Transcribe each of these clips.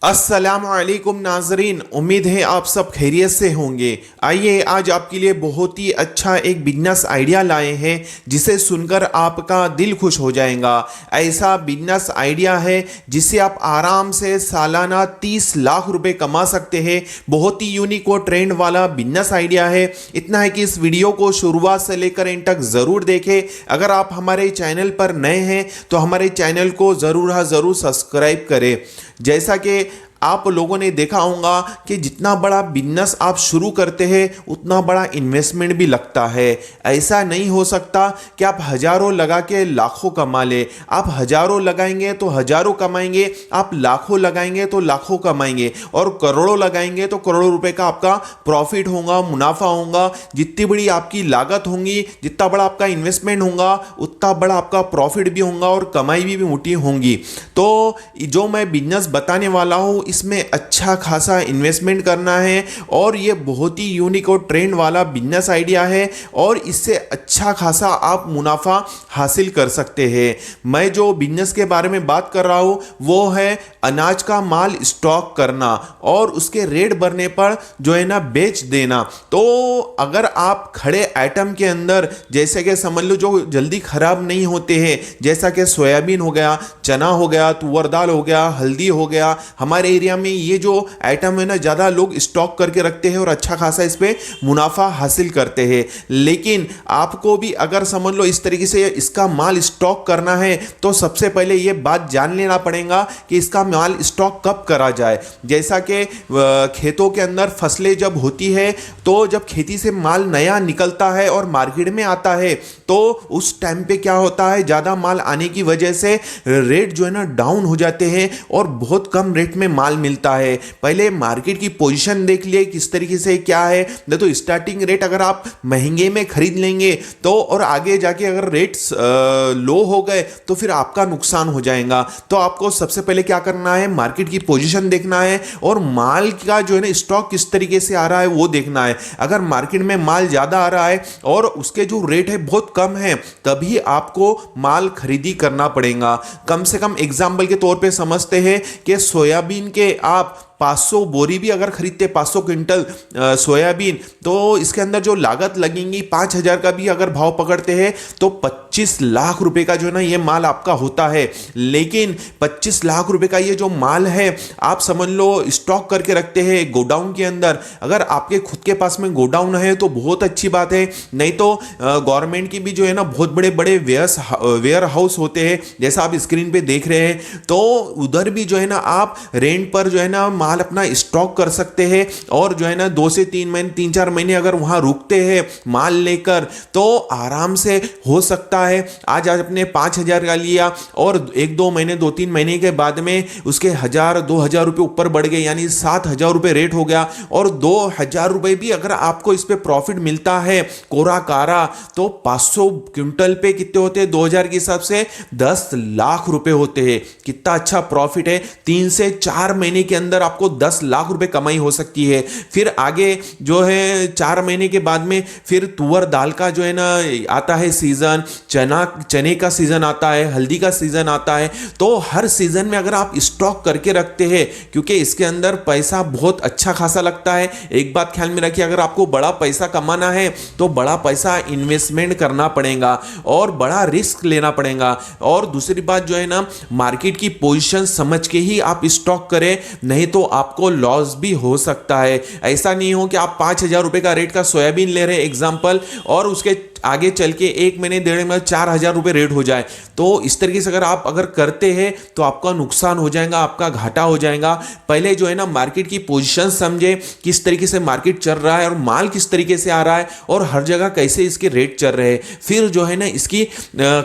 अस्सलामुअलैकुम नाजरीन, उम्मीद है आप सब खैरियत से होंगे। आइए आज आपके लिए बहुत ही अच्छा एक बिजनेस आइडिया लाए हैं जिसे सुनकर आपका दिल खुश हो जाएगा। ऐसा बिजनेस आइडिया है जिससे आप आराम से सालाना 30 लाख रुपए कमा सकते हैं। बहुत ही यूनिक और ट्रेंड वाला बिजनेस आइडिया है। इतना है कि इस वीडियो को शुरुआत से लेकर एंड तक ज़रूर देखें। अगर आप हमारे चैनल पर नए हैं तो हमारे चैनल को ज़रूर सब्सक्राइब करें। जैसा कि आप लोगों ने देखा होगा कि जितना बड़ा बिजनेस आप शुरू करते हैं उतना बड़ा इन्वेस्टमेंट भी लगता है। ऐसा नहीं हो सकता कि आप हजारों लगा के लाखों कमा ले। आप हजारों लगाएंगे तो हजारों कमाएंगे, आप लाखों लगाएंगे तो लाखों कमाएंगे, और करोड़ों लगाएंगे तो करोड़ों रुपए का आपका प्रॉफिट होगा, मुनाफा होगा। जितनी बड़ी आपकी लागत होगी, जितना बड़ा आपका इन्वेस्टमेंट होगा, उतना बड़ा आपका प्रॉफिट भी होगा और कमाई भी मोटी होंगी। तो जो मैं बिजनेस बताने वाला हूँ इसमें अच्छा खासा इन्वेस्टमेंट करना है और ये बहुत ही यूनिक और ट्रेंड वाला बिजनेस आइडिया है और इससे अच्छा खासा आप मुनाफा हासिल कर सकते हैं। मैं जो बिजनेस के बारे में बात कर रहा हूँ वो है अनाज का माल स्टॉक करना और उसके रेट बढ़ने पर जो है ना बेच देना। तो अगर आप खड़े आइटम के अंदर, जैसे कि समझ लो जो जल्दी खराब नहीं होते हैं, जैसा कि सोयाबीन हो गया, चना हो गया, तुअर दाल हो गया, हल्दी हो गया, हमारे एरिया में ये जो आइटम है ना ज़्यादा लोग स्टॉक करके रखते हैं और अच्छा खासा इस पे मुनाफा हासिल करते हैं। लेकिन आपको भी अगर समझ लो इस तरीके से इसका माल स्टॉक करना है तो सबसे पहले ये बात जान लेना पड़ेगा कि इसका माल स्टॉक कब करा जाए। जैसा कि खेतों के अंदर फसलें जब होती है तो जब खेती से माल नया निकलता है और मार्केट में आता है तो उस टाइम पे क्या होता है, ज़्यादा माल आने की वजह से रेट जो है ना डाउन हो जाते हैं और बहुत कम रेट में माल मिलता है। पहले मार्केट की पोजीशन देख लिए किस तरीके से क्या है। तो स्टार्टिंग रेट अगर आप महंगे में खरीद लेंगे तो और आगे जाके अगर रेट्स लो हो गए तो फिर आपका नुकसान हो जाएगा। तो आपको सबसे पहले क्या करना है, मार्केट की पोजीशन देखना है और माल का जो है ना स्टॉक किस तरीके से आ रहा है वो देखना है। अगर मार्केट में माल ज़्यादा आ रहा है और उसके जो रेट है बहुत कम है तभी आपको माल खरीदी करना पड़ेगा। कम से कम एग्जाम्पल के तौर पे समझते हैं कि सोयाबीन के आप 500 बोरी भी अगर खरीदते, 500 क्विंटल सोयाबीन, तो इसके अंदर जो लागत लगेंगी 5,000 का भी अगर भाव पकड़ते हैं तो 25 लाख रुपए का जो है ना ये माल आपका होता है। लेकिन 25 लाख रुपए का ये जो माल है आप समझ लो स्टॉक करके रखते हैं गोडाउन के अंदर। अगर आपके खुद के पास में गोडाउन है तो बहुत अच्छी बात है, नहीं तो गवर्नमेंट की भी जो है ना बहुत बड़े बड़े वेयर हाउस होते हैं जैसा आप स्क्रीन पे देख रहे हैं, तो उधर भी जो है ना आप रेंट पर जो है ना माल अपना स्टॉक कर सकते हैं और जो है ना 2 से 3 महीने 3-4 महीने अगर वहां रुकते हैं माल लेकर तो आराम से हो सकता है आज आपने 5,000 का लिया और 1-2 महीने 2-3 महीने के बाद में उसके 1,000-2,000 रुपए ऊपर बढ़ गए, यानी 7,000 रुपए रेट हो गया और 2,000 रुपए भी अगर आपको इस पे प्रॉफिट मिलता है कोरा कारा तो 500 क्विंटल पे कितने होते हैं 2,000 के हिसाब से 10 लाख रुपए होते हैं। कितना अच्छा प्रॉफिट है। 3 से 4 महीने के अंदर आपको 10 लाख रुपए कमाई हो सकती है। फिर आगे जो है 4 महीने के बाद में फिर तुअर दाल का जो है ना आता है सीजन, चने का सीजन आता है, हल्दी का सीजन आता है। तो हर सीजन में अगर आप स्टॉक करके रखते हैं क्योंकि इसके अंदर पैसा बहुत अच्छा खासा लगता है। एक बात ख्याल में रखिए, अगर आपको बड़ा पैसा कमाना है तो बड़ा पैसा इन्वेस्टमेंट करना पड़ेगा और बड़ा रिस्क लेना पड़ेगा। और दूसरी बात जो है ना मार्केट की पोजीशन समझ के ही आप स्टॉक करें, नहीं तो आपको लॉस भी हो सकता है। ऐसा नहीं हो कि आप 5,000 रुपए का रेट का सोयाबीन ले रहे हैं एग्जांपल और उसके आगे चल के 1 महीने 1.5 महीने 4,000 रुपए रेट हो जाए। तो इस तरीके से अगर करते हैं तो आपका नुकसान हो जाएगा, आपका घाटा हो जाएगा। पहले जो है ना मार्केट की पोजीशन समझे, किस तरीके से मार्केट चल रहा है और माल किस तरीके से आ रहा है और हर जगह कैसे इसके रेट चल रहे हैं, फिर जो है ना इसकी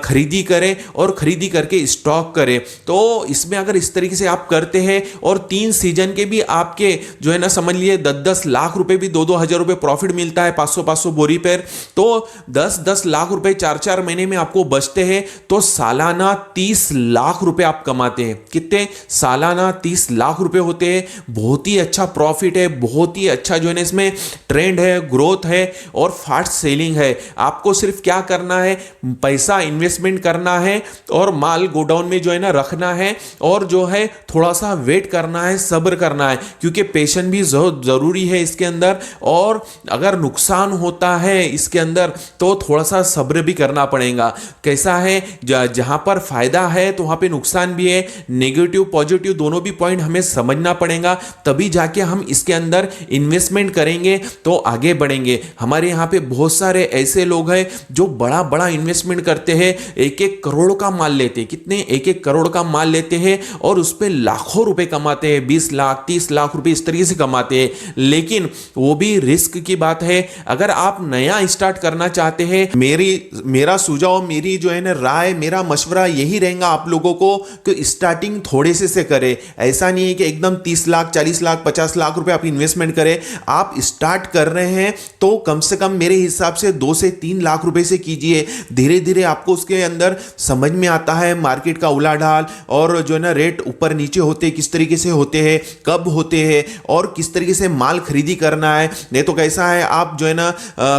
खरीदी करें और खरीदी करके स्टॉक करें। तो इसमें अगर इस तरीके से आप करते हैं और 3 सीजन के भी आपके जो है ना समझ लिए 10-10 लाख रुपए भी 2-2 हज़ार रुपए प्रॉफिट मिलता है 500-500 बोरी पर, तो 10-10 लाख रुपए 4-4 महीने में आपको बचते हैं तो सालाना 30 लाख रुपए आप कमाते हैं। कितने? सालाना 30 लाख रुपए होते हैं। बहुत ही अच्छा प्रॉफिट है, बहुत ही अच्छा जो है ना इसमें ट्रेंड है, ग्रोथ है और फास्ट सेलिंग है। आपको सिर्फ क्या करना है, पैसा इन्वेस्टमेंट करना है और माल गोडाउन में जो है ना रखना है और जो है थोड़ा सा वेट करना है, सब्र करना है, क्योंकि पेशेंस भी जरूरी है इसके अंदर। और अगर नुकसान होता है इसके अंदर तो थोड़ा सा सब्र भी करना पड़ेगा। कैसा है, जहां पर फायदा है तो वहां पे नुकसान भी है। नेगेटिव पॉजिटिव दोनों भी पॉइंट हमें समझना पड़ेगा, तभी जाके हम इसके अंदर इन्वेस्टमेंट करेंगे तो आगे बढ़ेंगे। हमारे यहाँ पे बहुत सारे ऐसे लोग हैं जो बड़ा बड़ा इन्वेस्टमेंट करते हैं, 1-1 करोड़ का माल लेते हैं। कितने? 1-1 करोड़ का माल लेते हैं और उस पर लाखों रुपए कमाते हैं, 20 लाख 30 लाख रुपए इस तरीके से कमाते हैं। लेकिन वो भी रिस्क की बात है। अगर आप नया स्टार्ट करना चाहते हैं, मेरा सुझाव, मेरी जो है ना राय, मेरा मशवरा यही रहेगा आप लोगों को कि स्टार्टिंग थोड़े से करें। ऐसा नहीं है कि एकदम 30 लाख 40 लाख 50 लाख रुपए आप इन्वेस्टमेंट करें। आप स्टार्ट कर रहे हैं तो कम से कम मेरे हिसाब से 2 से 3 लाख रुपए से कीजिए। धीरे धीरे आपको उसके अंदर समझ में आता है मार्केट का उलाढाल और जो है ना रेट ऊपर नीचे होते किस तरीके से होते हैं, कब होते हैं और किस तरीके से माल खरीदी करना है। नहीं तो कैसा है, आप जो है ना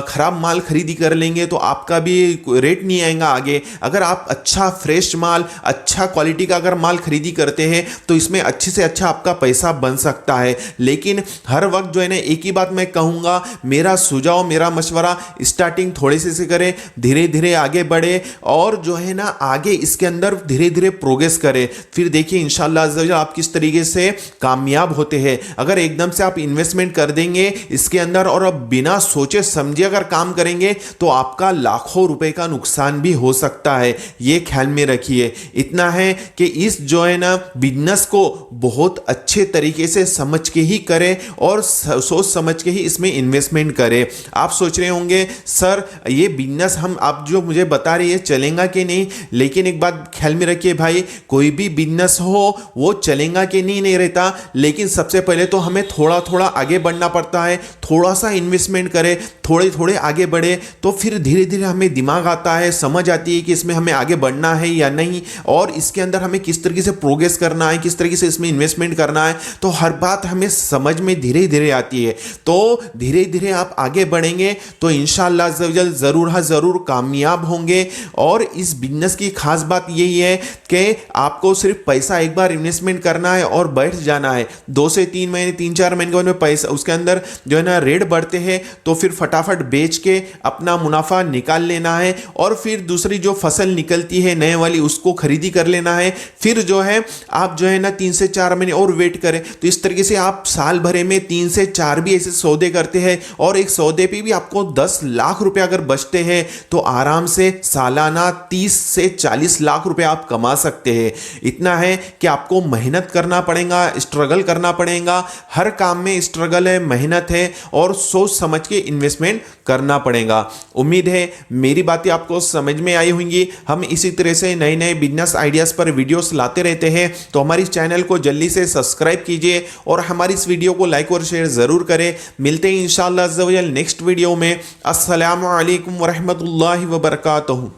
खराब माल खरीदी कर लेंगे तो आपका भी रेट नहीं आएगा आगे। अगर आप अच्छा फ्रेश माल, अच्छा क्वालिटी का अगर माल खरीदी करते हैं तो इसमें अच्छे से अच्छा आपका पैसा बन सकता है। लेकिन हर वक्त जो है ना एक ही बात मैं कहूंगा, मेरा सुझाव, मेरा मशवरा, स्टार्टिंग थोड़े से करें, धीरे धीरे आगे बढ़े और जो है ना आगे इसके अंदर धीरे धीरे प्रोग्रेस करें। फिर देखिए इंशाल्लाह अज़्ज़ा वजल आप किस तरीके से कामयाब होते हैं। अगर एकदम से आप इन्वेस्टमेंट कर देंगे इसके अंदर और अब बिना सोचे समझे अगर काम करेंगे तो आपका लाखों रुपए का नुकसान भी हो सकता है। ये ख्याल में रखिए। इतना है कि इस जो है ना बिजनेस को बहुत अच्छे तरीके से समझ के ही करें और सोच समझ के ही इसमें इन्वेस्टमेंट करें। आप सोच रहे होंगे सर ये बिजनेस हम आप जो मुझे बता रही है चलेगा कि नहीं, लेकिन एक बात ख्याल में रखिए भाई, कोई भी बिजनेस हो वो चलेगा कि नहीं रहता। लेकिन सबसे पहले तो हमें थोड़ा थोड़ा आगे बढ़ना पड़ता है। थोड़ा सा इन्वेस्टमेंट करें, थोड़े थोड़े आगे बढ़े तो फिर धीरे धीरे हमें दिमाग आता है, समझ आती है कि इसमें हमें आगे बढ़ना है या नहीं और इसके अंदर हमें किस तरीके से प्रोग्रेस करना है, किस तरीके से इसमें इन्वेस्टमेंट करना है। तो हर बात हमें समझ में धीरे धीरे आती है। तो धीरे धीरे आप आगे बढ़ेंगे तो इंशाअल्लाह अज़्ज़ा वजल जरूर जरूर कामयाब होंगे। और इस बिजनेस की खास बात यही है कि आपको सिर्फ पैसा एक बार इन्वेस्टमेंट करना है और बैठ जाना है। 2 से 3 महीने 3-4 महीने के बाद में पैसा उसके अंदर जो है ना रेट बढ़ते हैं तो फिर फटाफट बेच के अपना मुनाफा निकाल लेना है और फिर दूसरी जो फसल निकलती है नए वाली उसको खरीदी कर लेना है। फिर जो है आप जो है ना 3 से 4 महीने और वेट करें। तो इस तरीके से आप साल भरे में 3 से 4 भी ऐसे सौदे करते हैं और एक सौदे पे भी आपको 10 लाख रुपए अगर बचते हैं तो आराम से सालाना 30 से 40 लाख रुपए आप कमा सकते हैं। इतना है कि आपको मेहनत करना पड़ेगा, स्ट्रगल करना पड़ेगा। हर काम में स्ट्रगल है, मेहनत है और सोच समझ के इन्वेस्टमेंट करना पड़ेगा। उम्मीद है मेरी बातें आपको समझ में आई होंगी। हम इसी तरह से नए नए बिजनेस आइडियाज पर वीडियोस लाते रहते हैं, तो हमारी चैनल को जल्दी से सब्सक्राइब कीजिए और हमारी इस वीडियो को लाइक और शेयर जरूर करें। मिलते हैं इंशाअल्लाह अज़्ज़ा वजल नेक्स्ट वीडियो में। अस्सलामु अलैकुम वरहमतुल्लाहि वबरकातुहू।